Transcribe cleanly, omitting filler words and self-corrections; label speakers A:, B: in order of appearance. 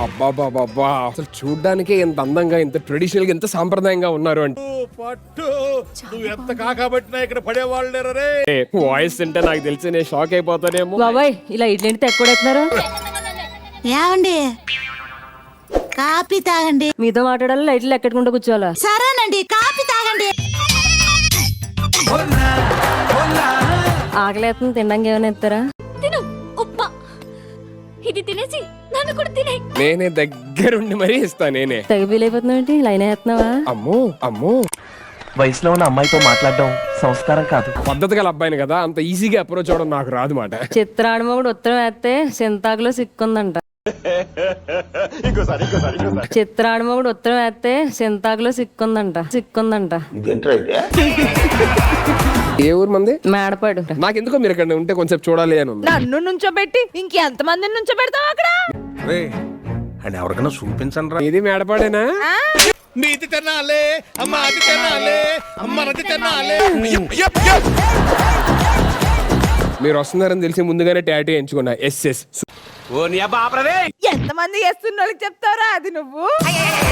A: అబ్బాబాబా అసలు చూడ్డానికి ఎంత అందంగా ఇంత ట్రెడిషనల్ గా ఎంత సాంప్రదాయంగా ఉన్నారు అంటే
B: పట్టు నువ్వు ఎంత కాకబట్టినా ఇక్కడ పడేవాళ్ళు రే.
A: వాయిస్ అంటే నాకు తెలిసి నేను షాక్ అయిపోతానేమో.
C: బాబాయ్ ఇలా ఇడ్లీ తెక్కుడెత్తున్నారు.
D: ఏమండి కాఫీ తాగండి.
C: మీతో మాట్లాడాలి లైట్లు ఎక్కడికుంటూ కూర్చోవాలా?
D: సరేనండి కాఫీ తాగండి.
C: ఆకలి తినడానికి ఏమైనా ఎత్తారా?
E: తిను ఉప్మా, ఇది తినేసి నన్ను కూడా తినే.
A: నేనే దగ్గరుండి మరీ ఇస్తా. నేనే
C: తెగ ఫీల్ ఏంటి? లైన్ వేస్తున్నావా?
A: అమ్మో అమ్మో
F: వయసులో ఉన్న అమ్మాయితో మాట్లాడడం సంస్కారం కాదు.
A: పద్ధతి గల అబ్బాయిని కదా, అంత ఈజీగా అప్రోచ్ అవడం నాకు రాదు మాట.
C: చిత్రాడమోడు ఉత్తరం వేస్తే సింతాకులో సిక్కుందంట. చిత్రాడమోడు ఉత్తరం వేస్తే సింతాకులో సిక్కుందంట.
A: ఏ ఊరు మంది?
C: మేడపాడు.
A: నాకెందుకో మీరు ఇక్కడ ఉంటే కొంచెం చూడాలి అని ఉంది.
G: నన్ను నుంచోబెట్టి ఇంకెంత మందిని నుంచోబెడతావు అక్కడ?
B: అని ఎవరికైనా చూపించండి రా.
A: ఇది మేడపాడేనా?
B: నీతి తినాలే అమ్మ, అది తినాలే అమ్మ, అది తినాలే.
A: మీరు వస్తున్నారని తెలిసి ముందుగానే టాటూ ఎంచుకున్నా. ఎస్ఎస్.
G: ఎంత మంది చేస్తున్న వాళ్ళకి చెప్తారా అది నువ్వు?